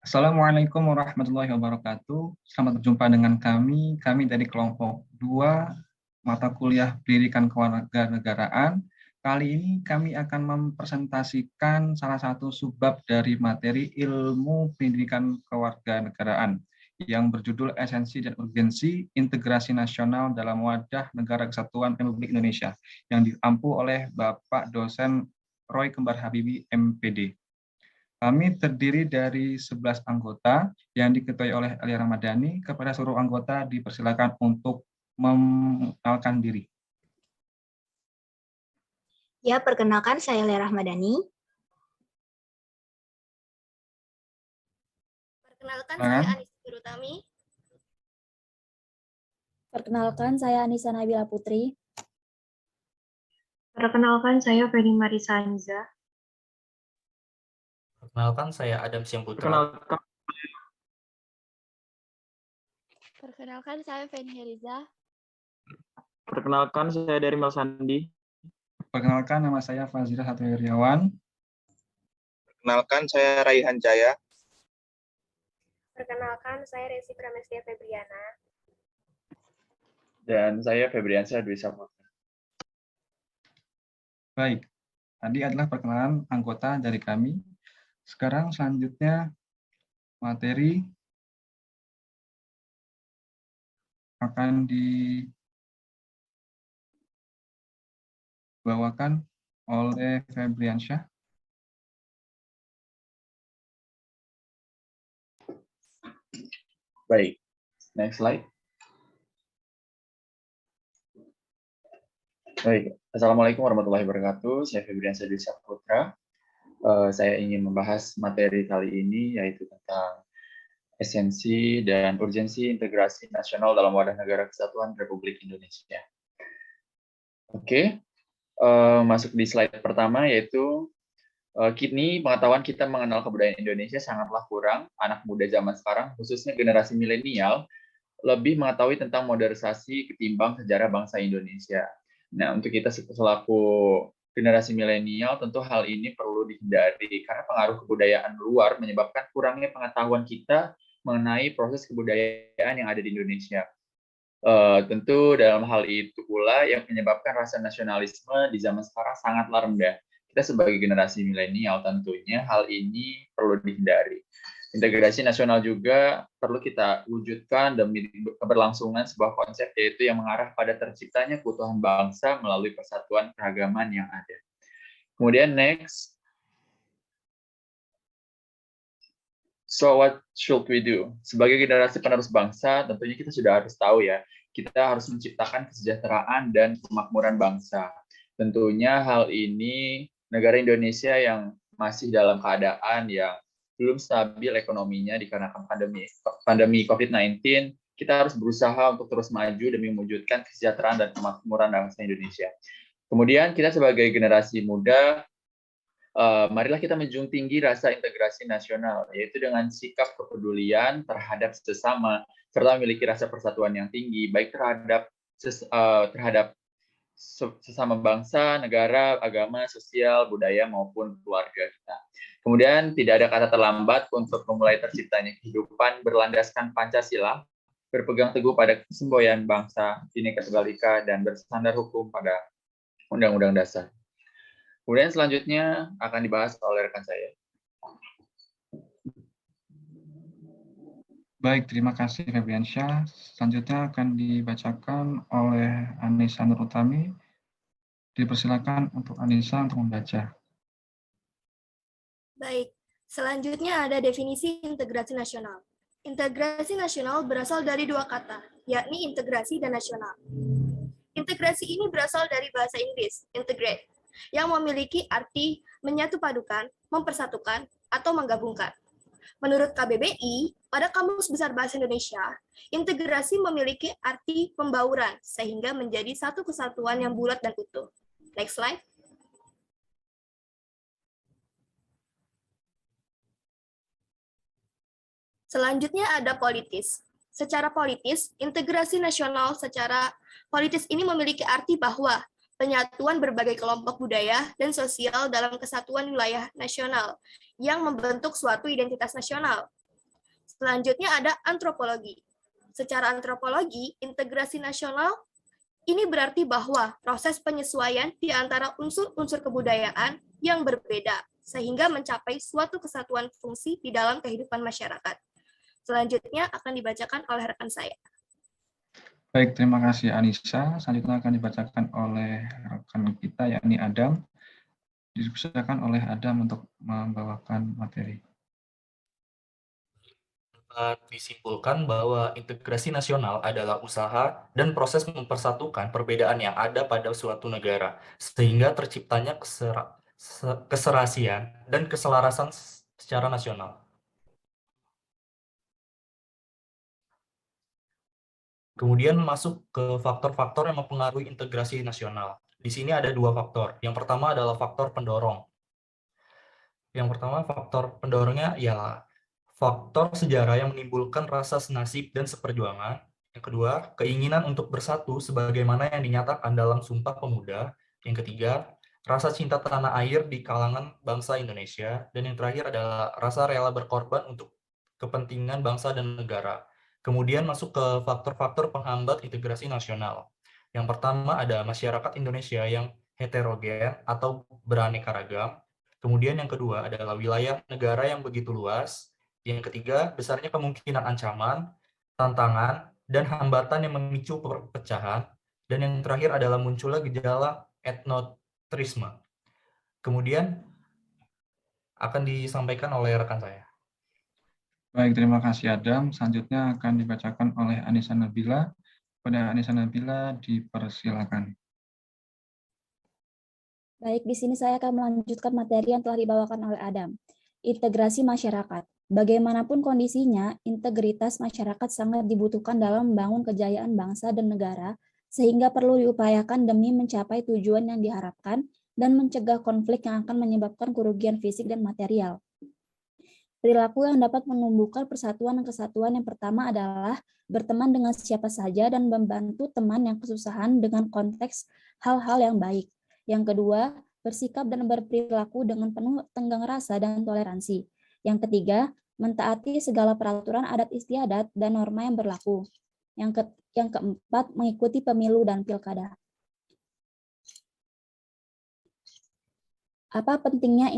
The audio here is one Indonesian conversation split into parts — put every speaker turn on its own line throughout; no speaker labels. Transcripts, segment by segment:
Assalamualaikum warahmatullahi wabarakatuh. Selamat berjumpa dengan kami dari kelompok 2 mata kuliah Pendidikan Kewarganegaraan. Kali ini kami akan mempresentasikan salah satu subbab dari materi ilmu pendidikan kewarganegaraan yang berjudul Esensi dan Urgensi Integrasi Nasional dalam Wadah Negara Kesatuan Republik Indonesia yang diampu oleh Bapak dosen Roy Kembar Habibi, MPD. Kami terdiri dari 11 anggota yang diketuai oleh Ali Ramadhani. Kepada seluruh anggota dipersilakan untuk mengenalkan diri.
Ya, perkenalkan saya Ali Ramadhani.
Perkenalkan saya Anissa Nurutami.
Perkenalkan saya Anissa Nabila Putri.
Perkenalkan saya Feni Marisa Aniza.
Perkenalkan saya Adam Syamputra.
Perkenalkan saya Feni Heriza.
Perkenalkan saya dari Sandi.
Perkenalkan nama saya Fazira Satwiryawan.
Perkenalkan saya Raihan Jaya.
Perkenalkan saya Resi Pramestia Febriana.
Dan saya Febriansyah Dwi Saputra.
Baik, tadi adalah perkenalan anggota dari kami. Sekarang selanjutnya materi akan dibawakan oleh Febriansyah.
Baik, next slide. Baik, Assalamualaikum warahmatullahi wabarakatuh. Saya Febriansyah Dwi Saputra. Saya ingin membahas materi kali ini yaitu tentang esensi dan urgensi integrasi nasional dalam wadah negara kesatuan Republik Indonesia. Oke, masuk di slide pertama yaitu kini pengetahuan kita mengenal kebudayaan Indonesia sangatlah kurang. Anak muda zaman sekarang, khususnya generasi milenial, lebih mengetahui tentang modernisasi ketimbang sejarah bangsa Indonesia. Nah, untuk kita selaku generasi milenial, tentu hal ini perlu dihindari karena pengaruh kebudayaan luar menyebabkan kurangnya pengetahuan kita mengenai proses kebudayaan yang ada di Indonesia. Tentu dalam hal itu pula yang menyebabkan rasa nasionalisme di zaman sekarang sangatlah rendah. Kita sebagai generasi milenial tentunya hal ini perlu dihindari. Integrasi nasional juga perlu kita wujudkan demi keberlangsungan sebuah konsep yaitu yang mengarah pada terciptanya keutuhan bangsa melalui persatuan keragaman yang ada. Kemudian next. So what should we do? Sebagai generasi penerus bangsa, tentunya kita sudah harus tahu ya, kita harus menciptakan kesejahteraan dan kemakmuran bangsa. Tentunya hal ini negara Indonesia yang masih dalam keadaan yang belum stabil ekonominya dikarenakan pandemi COVID-19, kita harus berusaha untuk terus maju demi mewujudkan kesejahteraan dan kemakmuran bangsa Indonesia. Kemudian kita sebagai generasi muda, marilah kita menjunjung tinggi rasa integrasi nasional, yaitu dengan sikap kepedulian terhadap sesama, serta memiliki rasa persatuan yang tinggi, baik terhadap sesama bangsa, negara, agama, sosial, budaya, maupun keluarga kita. Kemudian tidak ada kata terlambat untuk memulai terciptanya kehidupan berlandaskan Pancasila, berpegang teguh pada kesemboyan bangsa, Bhinneka Tunggal Ika, dan bersandar hukum pada Undang-Undang Dasar. Kemudian selanjutnya akan dibahas oleh rekan saya.
Baik, terima kasih Febriansyah. Selanjutnya akan dibacakan oleh Anissa Nurutami. Dipersilakan untuk Anissa untuk membaca.
Baik, selanjutnya ada definisi integrasi nasional. Integrasi nasional berasal dari dua kata, yakni integrasi dan nasional. Integrasi ini berasal dari bahasa Inggris, integrate, yang memiliki arti menyatupadukan, mempersatukan, atau menggabungkan. Menurut KBBI, pada Kamus Besar Bahasa Indonesia, integrasi memiliki arti pembauran, sehingga menjadi satu kesatuan yang bulat dan utuh. Next slide. Selanjutnya ada politis. Secara politis, integrasi nasional secara politis ini memiliki arti bahwa penyatuan berbagai kelompok budaya dan sosial dalam kesatuan wilayah nasional yang membentuk suatu identitas nasional. Selanjutnya ada antropologi. Secara antropologi, integrasi nasional ini berarti bahwa proses penyesuaian di antara unsur-unsur kebudayaan yang berbeda, sehingga mencapai suatu kesatuan fungsi di dalam kehidupan masyarakat. Selanjutnya akan dibacakan oleh rekan saya.
Baik, terima kasih Anissa. Selanjutnya akan dibacakan oleh rekan kita, yakni Adam. Dipersilakan oleh Adam untuk membawakan materi.
Dapat disimpulkan bahwa integrasi nasional adalah usaha dan proses mempersatukan perbedaan yang ada pada suatu negara, sehingga terciptanya keserasian dan keselarasan secara nasional. Kemudian masuk ke faktor-faktor yang mempengaruhi integrasi nasional. Di sini ada dua faktor. Yang pertama adalah faktor pendorong. Yang pertama faktor pendorongnya ialah faktor sejarah yang menimbulkan rasa senasib dan seperjuangan. Yang kedua, keinginan untuk bersatu sebagaimana yang dinyatakan dalam Sumpah Pemuda. Yang ketiga, rasa cinta tanah air di kalangan bangsa Indonesia. Dan yang terakhir adalah rasa rela berkorban untuk kepentingan bangsa dan negara. Kemudian masuk ke faktor-faktor penghambat integrasi nasional. Yang pertama ada masyarakat Indonesia yang heterogen atau beraneka ragam. Kemudian yang kedua adalah wilayah negara yang begitu luas. Yang ketiga, besarnya kemungkinan ancaman, tantangan, dan hambatan yang memicu perpecahan. Dan yang terakhir adalah munculnya gejala etnotrisme. Kemudian akan disampaikan oleh rekan saya.
Baik, terima kasih Adam. Selanjutnya akan dibacakan oleh Anissa Nabila. Kepada Anissa Nabila dipersilakan.
Baik, di sini saya akan melanjutkan materi yang telah dibawakan oleh Adam. Integrasi masyarakat. Bagaimanapun kondisinya, integritas masyarakat sangat dibutuhkan dalam membangun kejayaan bangsa dan negara, sehingga perlu diupayakan demi mencapai tujuan yang diharapkan dan mencegah konflik yang akan menyebabkan kerugian fisik dan material. Perilaku yang dapat menumbuhkan persatuan dan kesatuan yang pertama adalah berteman dengan siapa saja dan membantu teman yang kesusahan dengan konteks hal-hal yang baik. Yang kedua, bersikap dan berperilaku dengan penuh tenggang rasa dan toleransi. Yang ketiga, mentaati segala peraturan adat istiadat dan norma yang berlaku. Yang keempat, mengikuti pemilu dan pilkada. Apa pentingnya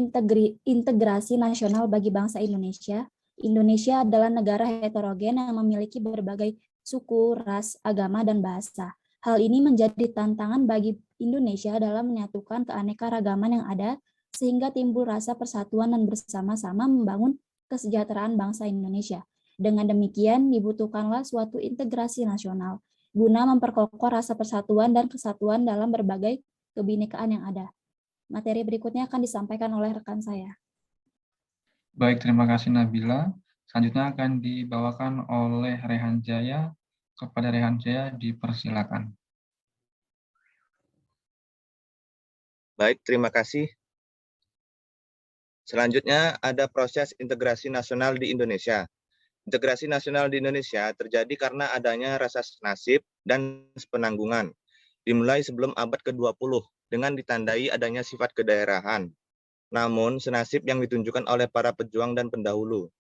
integrasi nasional bagi bangsa Indonesia? Indonesia adalah negara heterogen yang memiliki berbagai suku, ras, agama, dan bahasa. Hal ini menjadi tantangan bagi Indonesia dalam menyatukan keanekaragaman yang ada, sehingga timbul rasa persatuan dan bersama-sama membangun kesejahteraan bangsa Indonesia. Dengan demikian, dibutuhkanlah suatu integrasi nasional, guna memperkokoh rasa persatuan dan kesatuan dalam berbagai kebinekaan yang ada. Materi berikutnya akan disampaikan oleh rekan saya.
Baik, terima kasih Nabila. Selanjutnya akan dibawakan oleh Rehan Jaya. Kepada Rehan Jaya dipersilakan.
Baik, terima kasih. Selanjutnya ada proses integrasi nasional di Indonesia. Integrasi nasional di Indonesia terjadi karena adanya rasa senasib dan sepenanggungan. Dimulai sebelum abad ke-20 dengan ditandai adanya sifat kedaerahan. Namun senasib yang ditunjukkan oleh para pejuang dan pendahulu.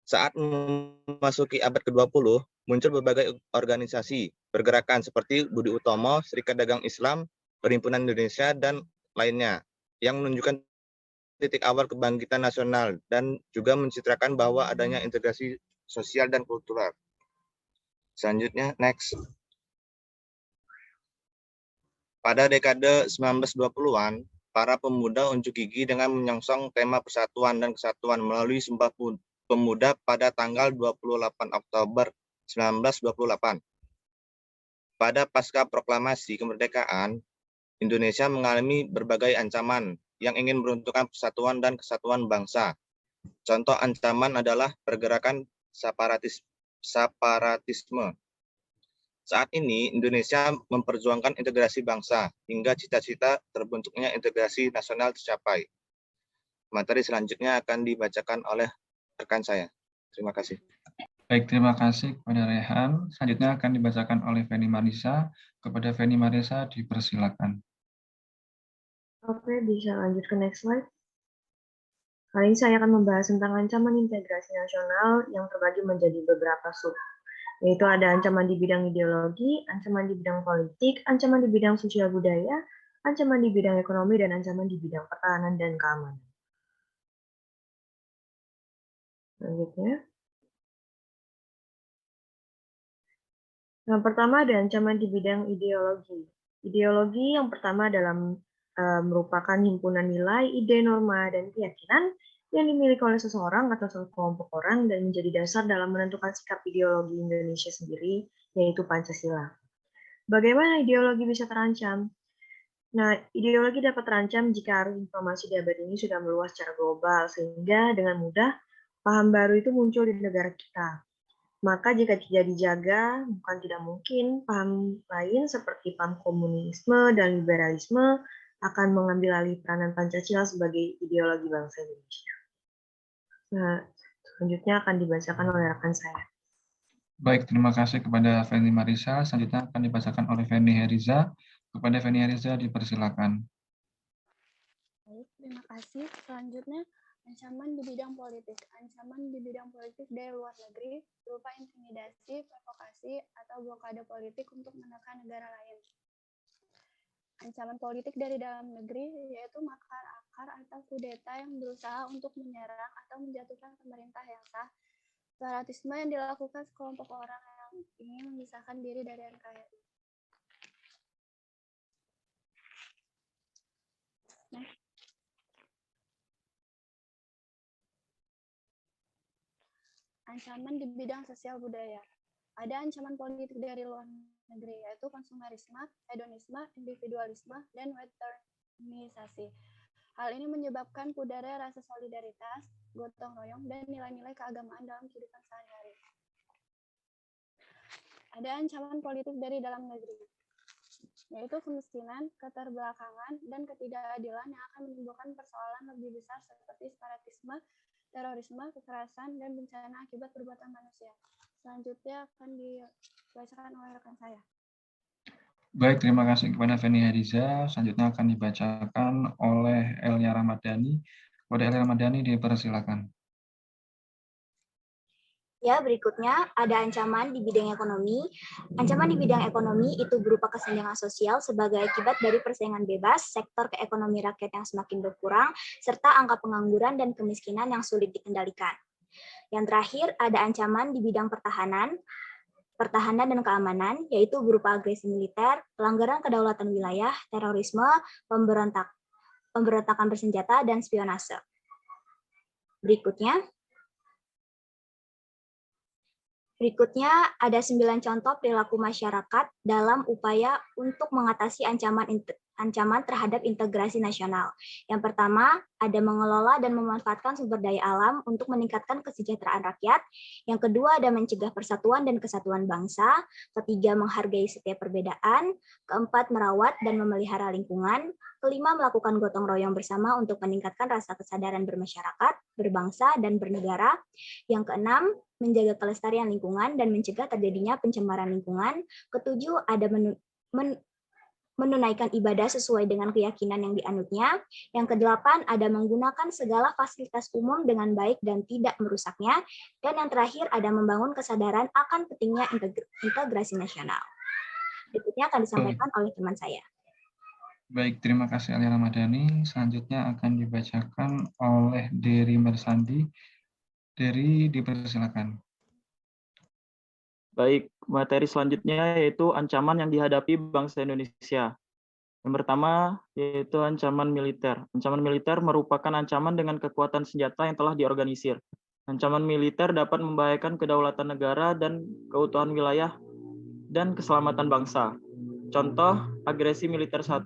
Saat memasuki abad ke-20, muncul berbagai organisasi pergerakan seperti Budi Utomo, Serikat Dagang Islam, Perhimpunan Indonesia, dan lainnya, yang menunjukkan titik awal kebangkitan nasional dan juga mencitrakan bahwa adanya integrasi sosial dan kultural. Selanjutnya, next. Pada dekade 1920-an, para pemuda unjuk gigi dengan menyongsong tema persatuan dan kesatuan melalui Sumpah Pemuda pada tanggal 28 Oktober 1928. Pada pasca proklamasi kemerdekaan, Indonesia mengalami berbagai ancaman yang ingin meruntuhkan persatuan dan kesatuan bangsa. Contoh ancaman adalah pergerakan separatisme. Saat ini, Indonesia memperjuangkan integrasi bangsa hingga cita-cita terbentuknya integrasi nasional tercapai. Materi selanjutnya akan dibacakan oleh rekan saya. Terima kasih.
Baik, terima kasih kepada Rehan. Selanjutnya akan dibacakan oleh Feni Marisa. Kepada Feni Marisa dipersilakan.
Oke, bisa lanjut ke next slide. Kali ini saya akan membahas tentang ancaman integrasi nasional yang terbagi menjadi beberapa sub, yaitu ada ancaman di bidang ideologi, ancaman di bidang politik, ancaman di bidang sosial budaya, ancaman di bidang ekonomi, dan ancaman di bidang pertahanan dan keamanan. Selanjutnya. Yang pertama ada ancaman di bidang ideologi. Ideologi yang pertama merupakan himpunan nilai, ide, norma, dan keyakinan yang dimiliki oleh seseorang atau sekelompok orang dan menjadi dasar dalam menentukan sikap ideologi Indonesia sendiri, yaitu Pancasila. Bagaimana ideologi bisa terancam? Nah, ideologi dapat terancam jika arus informasi di abad ini sudah meluas secara global, sehingga dengan mudah paham baru itu muncul di negara kita. Maka jika tidak dijaga, bukan tidak mungkin paham lain seperti paham komunisme dan liberalisme akan mengambil alih peranan Pancasila sebagai ideologi bangsa Indonesia. Nah, selanjutnya akan dibacakan oleh rekan saya.
Baik, terima kasih kepada Feni Marisa. Selanjutnya akan dibacakan oleh Feni Heriza. Kepada Feni Heriza dipersilakan.
Baik, terima kasih. Selanjutnya, ancaman di bidang politik. Ancaman di bidang politik dari luar negeri berupa intimidasi, provokasi, atau blokade politik untuk menekan negara lain. Ancaman politik dari dalam negeri yaitu makar akar atau kudeta yang berusaha untuk menyerang atau menjatuhkan pemerintah yang sah. Separatisme yang dilakukan sekelompok orang yang ingin memisahkan diri dari NKRI. Ancaman di bidang sosial budaya. Ada ancaman politik dari luar negeri, yaitu konsumerisme, hedonisme, individualisme, dan westernisasi. Hal ini menyebabkan pudarnya rasa solidaritas, gotong royong, dan nilai-nilai keagamaan dalam kehidupan sehari-hari. Ada ancaman politik dari dalam negeri, yaitu kemiskinan, keterbelakangan, dan ketidakadilan yang akan menimbulkan persoalan lebih besar seperti separatisme, terorisme, kekerasan, dan bencana akibat perbuatan manusia. Selanjutnya akan dibacakan oleh rekan saya.
Baik, terima kasih kepada Feni Heriza. Selanjutnya akan dibacakan oleh Elia Ramadhani. Kepada Elia Ramadhani dipersilakan.
Ya, berikutnya ada ancaman di bidang ekonomi. Ancaman di bidang ekonomi itu berupa kesenjangan sosial sebagai akibat dari persaingan bebas, sektor keekonomi rakyat yang semakin berkurang, serta angka pengangguran dan kemiskinan yang sulit dikendalikan. Yang terakhir, ada ancaman di bidang pertahanan dan keamanan, yaitu berupa agresi militer, pelanggaran kedaulatan wilayah, terorisme, pemberontakan bersenjata, dan spionase. Berikutnya ada 9 contoh perilaku masyarakat dalam upaya untuk mengatasi ancaman terhadap integrasi nasional. Yang pertama, ada mengelola dan memanfaatkan sumber daya alam untuk meningkatkan kesejahteraan rakyat. Yang kedua, ada mencegah persatuan dan kesatuan bangsa. Ketiga, menghargai setiap perbedaan. Keempat, merawat dan memelihara lingkungan. Kelima, melakukan gotong royong bersama untuk meningkatkan rasa kesadaran bermasyarakat, berbangsa, dan bernegara. Yang keenam, menjaga kelestarian lingkungan dan mencegah terjadinya pencemaran lingkungan. Ketujuh, ada menunaikan ibadah sesuai dengan keyakinan yang dianutnya. Yang kedelapan, ada menggunakan segala fasilitas umum dengan baik dan tidak merusaknya. Dan yang terakhir, ada membangun kesadaran akan pentingnya integrasi nasional. Berikutnya akan disampaikan oleh teman saya.
Baik, terima kasih Elia Ramadhani. Selanjutnya akan dibacakan oleh Dery Mersandi. Dery, dipersilakan.
Baik, materi selanjutnya yaitu ancaman yang dihadapi bangsa Indonesia. Yang pertama yaitu ancaman militer. Ancaman militer merupakan ancaman dengan kekuatan senjata yang telah diorganisir. Ancaman militer dapat membahayakan kedaulatan negara dan keutuhan wilayah dan keselamatan bangsa. Contoh, agresi militer 1,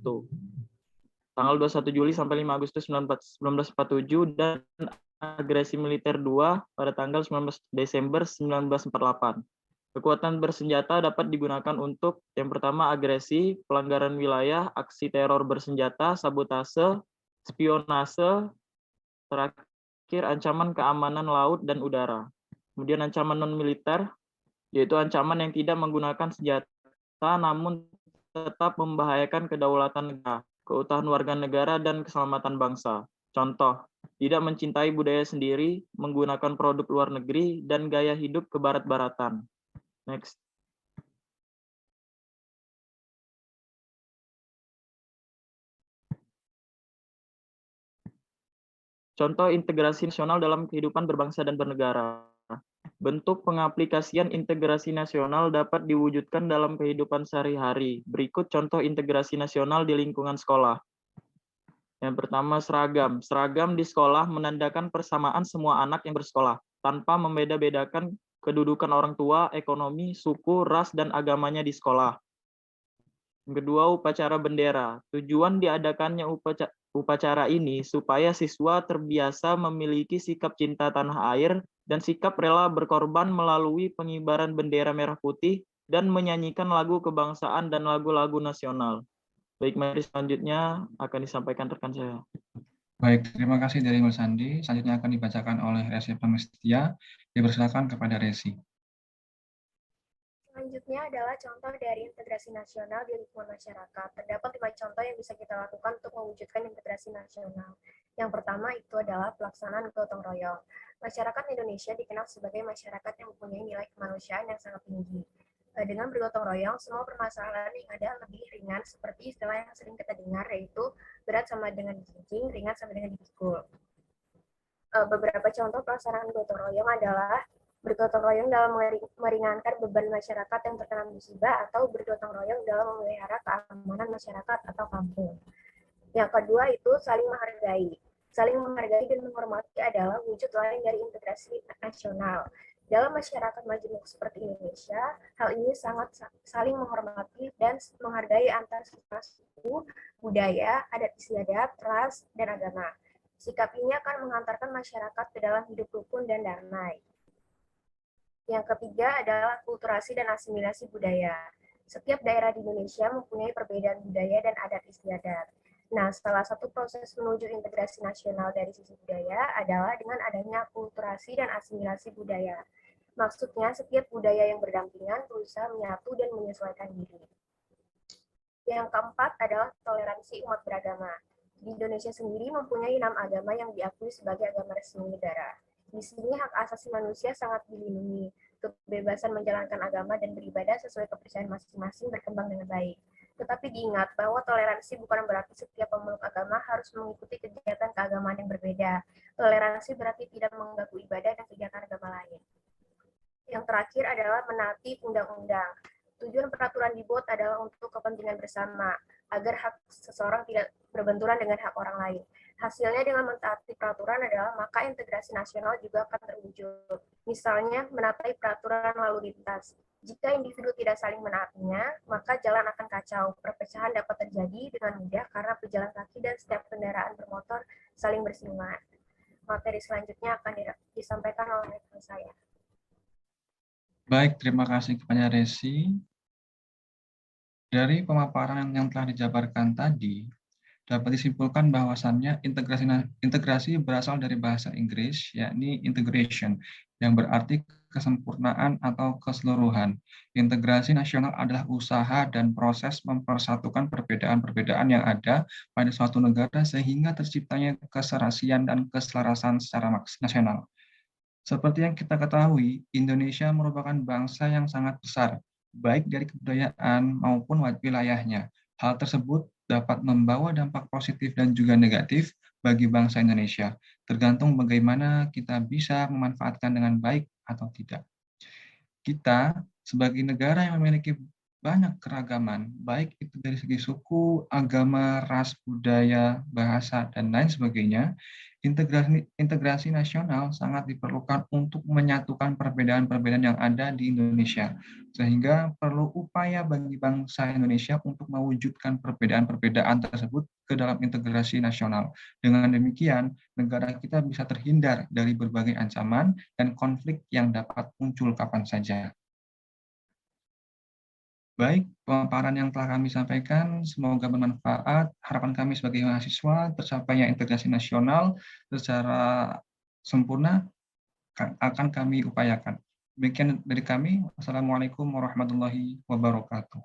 tanggal 21 Juli sampai 5 Agustus 1947, dan agresi militer 2 pada tanggal 19 Desember 1948. Kekuatan bersenjata dapat digunakan untuk yang pertama agresi, pelanggaran wilayah, aksi teror bersenjata, sabotase, spionase, terakhir ancaman keamanan laut dan udara. Kemudian ancaman non-militer, yaitu ancaman yang tidak menggunakan senjata namun tetap membahayakan kedaulatan negara, keutuhan warga negara, dan keselamatan bangsa. Contoh, tidak mencintai budaya sendiri, menggunakan produk luar negeri, dan gaya hidup kebarat-baratan. Next. Contoh integrasi nasional dalam kehidupan berbangsa dan bernegara. Bentuk pengaplikasian integrasi nasional dapat diwujudkan dalam kehidupan sehari-hari. Berikut contoh integrasi nasional di lingkungan sekolah. Yang pertama, seragam. Seragam di sekolah menandakan persamaan semua anak yang bersekolah, tanpa membeda-bedakan kedudukan orang tua, ekonomi, suku, ras, dan agamanya di sekolah. Yang kedua, upacara bendera. Tujuan diadakannya upacara ini supaya siswa terbiasa memiliki sikap cinta tanah air dan sikap rela berkorban melalui pengibaran bendera merah putih dan menyanyikan lagu kebangsaan dan lagu-lagu nasional. Baik, materi selanjutnya akan disampaikan rekan saya.
Baik, terima kasih dari Mas Andi. Selanjutnya akan dibacakan oleh Resi Pramestia. Dipersilakan kepada Resi.
Selanjutnya adalah contoh dari integrasi nasional di lingkungan masyarakat. Terdapat 5 contoh yang bisa kita lakukan untuk mewujudkan integrasi nasional. Yang pertama itu adalah pelaksanaan gotong royong. Masyarakat Indonesia dikenal sebagai masyarakat yang mempunyai nilai kemanusiaan yang sangat tinggi. Dengan bergotong royong, semua permasalahan yang ada lebih ringan, seperti istilah yang sering kita dengar, yaitu berat sama dengan dijinjing, ringan sama dengan dipikul. Beberapa contoh pelaksanaan gotong royong adalah bergotong royong dalam meringankan beban masyarakat yang terkena musibah atau bergotong royong dalam memelihara keamanan masyarakat atau kampung. Yang kedua itu saling menghargai. Saling menghargai dan menghormati adalah wujud lain dari integrasi nasional. Dalam masyarakat majemuk seperti Indonesia, hal ini sangat saling menghormati dan menghargai antar suku, budaya, adat istiadat, ras, dan agama. Sikap ini akan mengantarkan masyarakat ke dalam hidup rukun dan damai. Yang ketiga adalah akulturasi dan asimilasi budaya. Setiap daerah di Indonesia mempunyai perbedaan budaya dan adat istiadat. Nah, salah satu proses menuju integrasi nasional dari sisi budaya adalah dengan adanya akulturasi dan asimilasi budaya. Maksudnya, setiap budaya yang berdampingan berusaha menyatu dan menyesuaikan diri. Yang keempat adalah toleransi umat beragama. Di Indonesia sendiri mempunyai 6 agama yang diakui sebagai agama resmi negara. Di sini hak asasi manusia sangat dilindungi. Kebebasan menjalankan agama dan beribadah sesuai kepercayaan masing-masing berkembang dengan baik. Tetapi diingat bahwa toleransi bukan berarti setiap pemeluk agama harus mengikuti kegiatan keagamaan yang berbeda. Toleransi berarti tidak mengganggu ibadah dan kegiatan agama lain. Yang terakhir adalah menaati undang-undang. Tujuan peraturan dibuat adalah untuk kepentingan bersama, agar hak seseorang tidak berbenturan dengan hak orang lain. Hasilnya dengan mentaati peraturan adalah maka integrasi nasional juga akan terwujud. Misalnya, menaati peraturan lalu lintas. Jika individu tidak saling menaatinya, maka jalan akan kacau. Perpecahan dapat terjadi dengan mudah karena pejalan kaki dan setiap kendaraan bermotor saling bersinggungan. Materi selanjutnya akan disampaikan oleh rekan saya.
Baik, terima kasih kepada Resi. Dari pemaparan yang telah dijabarkan tadi, dapat disimpulkan bahwasannya integrasi berasal dari bahasa Inggris, yakni integration, yang berarti kesempurnaan atau keseluruhan. Integrasi nasional adalah usaha dan proses mempersatukan perbedaan-perbedaan yang ada pada suatu negara sehingga terciptanya keserasian dan keselarasan secara nasional. Seperti yang kita ketahui, Indonesia merupakan bangsa yang sangat besar, baik dari kebudayaan maupun wilayahnya. Hal tersebut dapat membawa dampak positif dan juga negatif bagi bangsa Indonesia, tergantung bagaimana kita bisa memanfaatkan dengan baik atau tidak. Kita sebagai negara yang memiliki banyak keragaman, baik itu dari segi suku, agama, ras, budaya, bahasa, dan lain sebagainya, integrasi nasional sangat diperlukan untuk menyatukan perbedaan-perbedaan yang ada di Indonesia, sehingga perlu upaya bagi bangsa Indonesia untuk mewujudkan perbedaan-perbedaan tersebut ke dalam integrasi nasional. Dengan demikian, negara kita bisa terhindar dari berbagai ancaman dan konflik yang dapat muncul kapan saja. Baik, pemaparan yang telah kami sampaikan semoga bermanfaat. Harapan kami sebagai mahasiswa tercapainya integrasi nasional secara sempurna akan kami upayakan. Demikian dari kami. Wassalamualaikum warahmatullahi wabarakatuh.